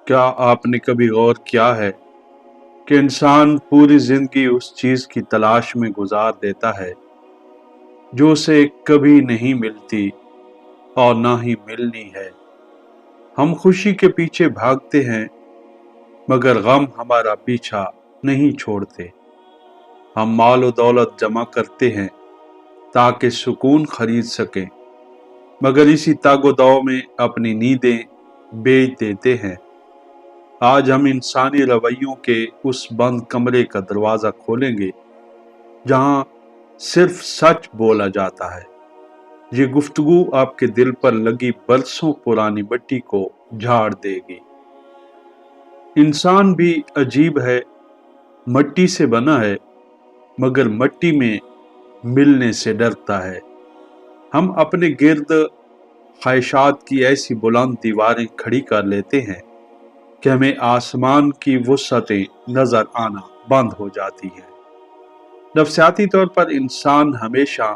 क्या आपने कभी गौर किया है कि इंसान पूरी जिंदगी उस चीज की तलाश में गुजार देता है जो उसे कभी नहीं मिलती और ना ही मिलनी है। हम खुशी के पीछे भागते हैं मगर गम हमारा पीछा नहीं छोड़ते। हम माल और दौलत जमा करते हैं ताकि सुकून खरीद सकें, मगर इसी तागोदौ में अपनी नींदें बेच देते हैं। आज हम इंसानी रवैयों के उस बंद कमरे का दरवाजा खोलेंगे जहां सिर्फ सच बोला जाता है। ये गुफ्तगू आपके दिल पर लगी बरसों पुरानी मिट्टी को झाड़ देगी। इंसान भी अजीब है, मिट्टी से बना है मगर मिट्टी में मिलने से डरता है। हम अपने गिर्द ख्वाहिशात की ऐसी बुलंद दीवारें खड़ी कर लेते हैं कि हमें आसमान की वुसअतें नजर आना बंद हो जाती है। नफसियाती तौर पर इंसान हमेशा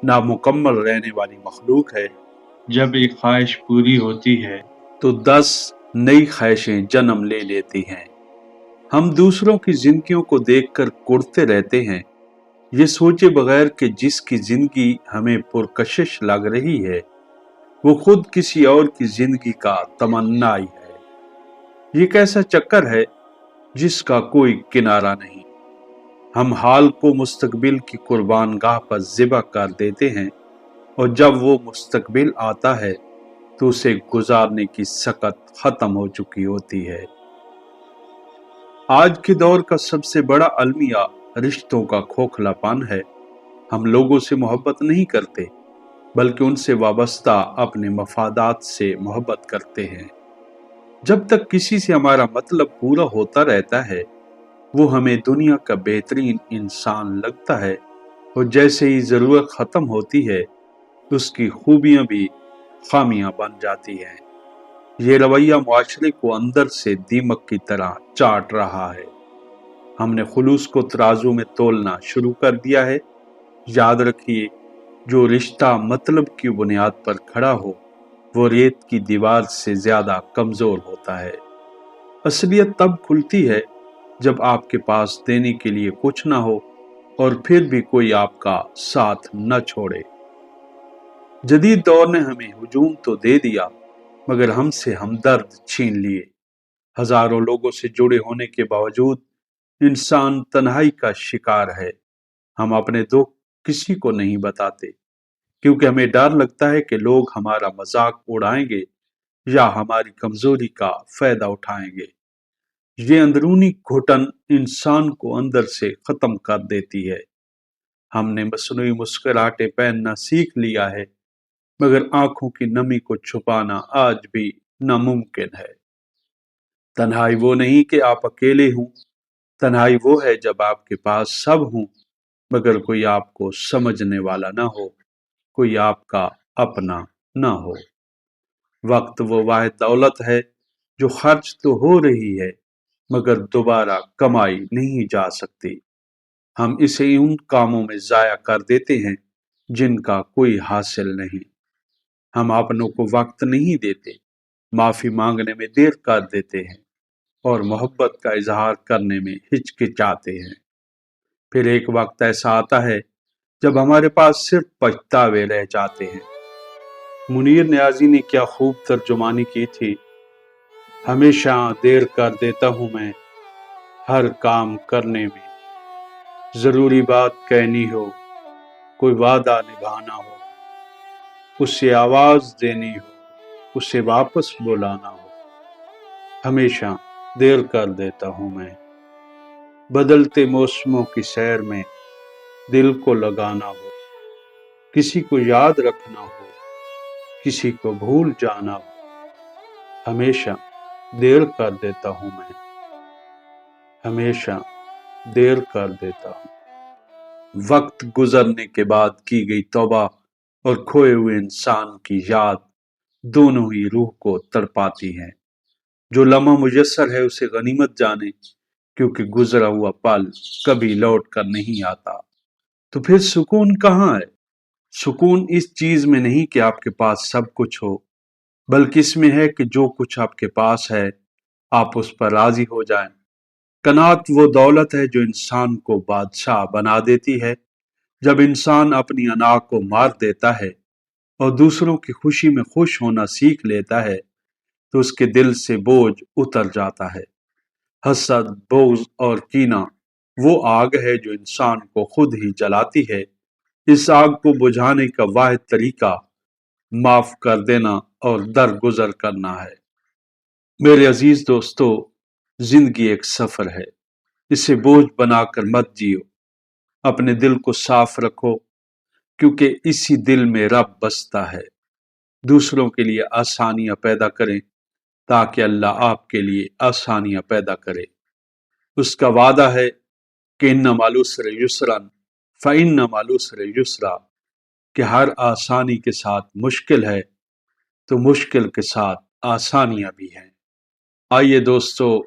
नामुकम्मल रहने वाली मखलूक है। जब एक ख्वाहिश पूरी होती है तो 10 नई ख्वाहिशें जन्म ले लेती हैं। हम दूसरों की जिंदगियों को देखकर कुढ़ते रहते हैं, ये सोचे बगैर कि जिसकी जिंदगी हमें पुरकशिश लग रही है वो खुद किसी और की जिंदगी का तमन्नाई है। ये कैसा चक्कर है जिसका कोई किनारा नहीं। हम हाल को मुस्तकबिल की कुर्बानगाह पर ज़िबा कर देते हैं और जब वो मुस्तकबिल आता है तो उसे गुजारने की सकत खत्म हो चुकी होती है। आज के दौर का सबसे बड़ा अलमिया रिश्तों का खोखलापन है। हम लोगों से मोहब्बत नहीं करते बल्कि उनसे वाबस्ता अपने मफादात से मोहब्बत करते हैं। जब तक किसी से हमारा मतलब पूरा होता रहता है वो हमें दुनिया का बेहतरीन इंसान लगता है, और जैसे ही जरूरत खत्म होती है उसकी खूबियां भी खामियां बन जाती हैं। ये रवैया मुआशरे को अंदर से दीमक की तरह चाट रहा है। हमने खुलूस को तराजू में तोलना शुरू कर दिया है। याद रखिए, जो रिश्ता मतलब की बुनियाद पर खड़ा हो वो रेत की दीवार से ज्यादा कमजोर होता है। असलियत तब खुलती है जब आपके पास देने के लिए कुछ ना हो और फिर भी कोई आपका साथ न छोड़े। जदीद दौर ने हमें हुजूम तो दे दिया मगर हमसे हमदर्द छीन लिए। हजारों लोगों से जुड़े होने के बावजूद इंसान तन्हाई का शिकार है। हम अपने दुख किसी को नहीं बताते क्योंकि हमें डर लगता है कि लोग हमारा मजाक उड़ाएंगे या हमारी कमजोरी का फायदा उठाएंगे। ये अंदरूनी घुटन इंसान को अंदर से खत्म कर देती है। हमने मसनूई मुस्कुराहटें पहनना सीख लिया है मगर आंखों की नमी को छुपाना आज भी नामुमकिन है। तन्हाई वो नहीं कि आप अकेले हों, तन्हाई वो है जब आपके पास सब हों मगर कोई आपको समझने वाला ना हो, कोई आपका अपना ना हो। वक्त वो वाहिद दौलत है जो खर्च तो हो रही है मगर दोबारा कमाई नहीं जा सकती। हम इसे उन कामों में जाया कर देते हैं जिनका कोई हासिल नहीं। हम अपनों को वक्त नहीं देते, माफी मांगने में देर कर देते हैं और मोहब्बत का इजहार करने में हिचकिचाते हैं। फिर एक वक्त ऐसा आता है जब हमारे पास सिर्फ पछतावे रह जाते हैं। मुनीर न्याजी ने क्या खूब तर्जुमानी की थी। हमेशा देर कर देता हूं मैं हर काम करने में, जरूरी बात कहनी हो, कोई वादा निभाना हो, उसे आवाज देनी हो, उसे वापस बुलाना हो, हमेशा देर कर देता हूं मैं। बदलते मौसमों की सैर में दिल को लगाना हो, किसी को याद रखना हो, किसी को भूल जाना हो, हमेशा देर कर देता हूं मैं, हमेशा देर कर देता हूं। वक्त गुजरने के बाद की गई तौबा और खोए हुए इंसान की याद दोनों ही रूह को तड़पाती हैं। जो लम्हा मुयस्सर है उसे गनीमत जाने, क्योंकि गुजरा हुआ पल कभी लौट कर नहीं आता। तो फिर सुकून कहाँ है? सुकून इस चीज में नहीं कि आपके पास सब कुछ हो, बल्कि इसमें है कि जो कुछ आपके पास है آپ اس پر راضی ہو جائیں۔ قناعت وہ دولت ہے جو انسان کو بادشاہ بنا دیتی ہے۔ جب انسان اپنی انا کو مار دیتا ہے اور دوسروں کی خوشی میں خوش ہونا سیکھ لیتا ہے تو اس کے دل سے بوجھ اتر جاتا ہے۔ حسد، بغض اور کینہ وہ آگ ہے جو انسان کو خود ہی جلاتی ہے۔ اس آگ کو بجھانے کا واحد طریقہ معاف کر دینا اور درگزر کرنا ہے۔ میرے عزیز دوستو، زندگی ایک سفر ہے، اسے بوجھ بنا کر مت جیو۔ اپنے دل کو صاف رکھو، کیونکہ اسی دل میں رب بستا ہے۔ دوسروں کے لیے آسانیاں پیدا کریں تاکہ اللہ آپ کے لیے آسانیاں پیدا کرے۔ اس کا وعدہ ہے کہ ان مع العسر یسرا فإن مع العسر یسرا، کہ ہر آسانی کے ساتھ مشکل ہے تو مشکل کے ساتھ آسانیاں بھی ہیں۔ آئیے دوستو،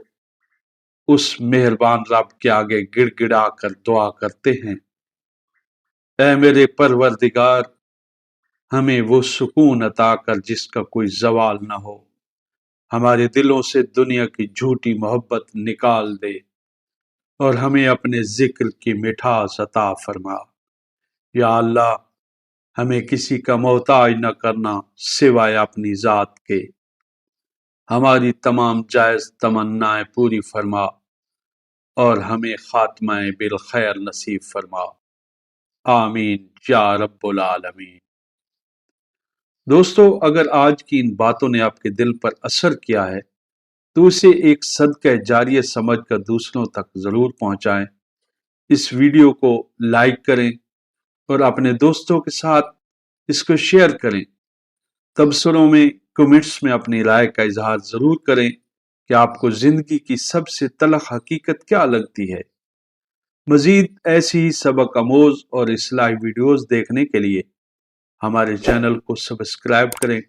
اس مہربان رب کے آگے گڑ گڑا کر دعا کرتے ہیں۔ اے میرے پروردگار، ہمیں وہ سکون عطا کر جس کا کوئی زوال نہ ہو۔ ہمارے دلوں سے دنیا کی جھوٹی محبت نکال دے اور ہمیں اپنے ذکر کی مٹھاس عطا فرما۔ یا اللہ، ہمیں کسی کا محتاج نہ کرنا سوائے اپنی ذات کے۔ ہماری تمام جائز تمنائیں پوری فرما اور ہمیں خاتمہ بالخیر نصیب فرما۔ آمین یا رب العالمین۔ دوستو، اگر آج کی ان باتوں نے آپ کے دل پر اثر کیا ہے تو اسے ایک صدقہ جاریہ سمجھ کر دوسروں تک ضرور پہنچائیں۔ اس ویڈیو کو لائک کریں اور اپنے دوستوں کے ساتھ اس کو شیئر کریں۔ تبصروں میں، کمنٹس میں اپنی رائے کا اظہار ضرور کریں کہ آپ کو زندگی کی سب سے تلخ حقیقت کیا لگتی ہے۔ مزید ایسی ہی سبق آموز اور اصلاحی ویڈیوز دیکھنے کے لیے ہمارے چینل کو سبسکرائب کریں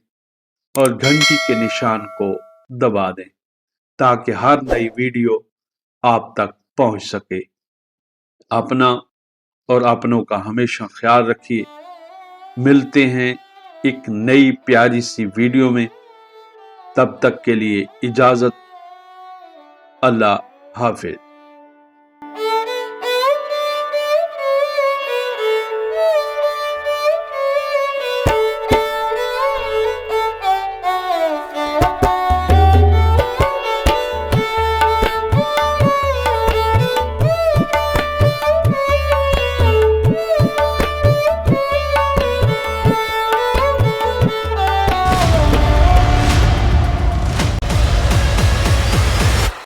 اور گھنٹی کے نشان کو دبا دیں تاکہ ہر نئی ویڈیو آپ تک پہنچ سکے۔ اپنا اور اپنوں کا ہمیشہ خیال رکھیے۔ ملتے ہیں ایک نئی پیاری سی ویڈیو میں، تب تک کے لیے اجازت۔ اللہ حافظ۔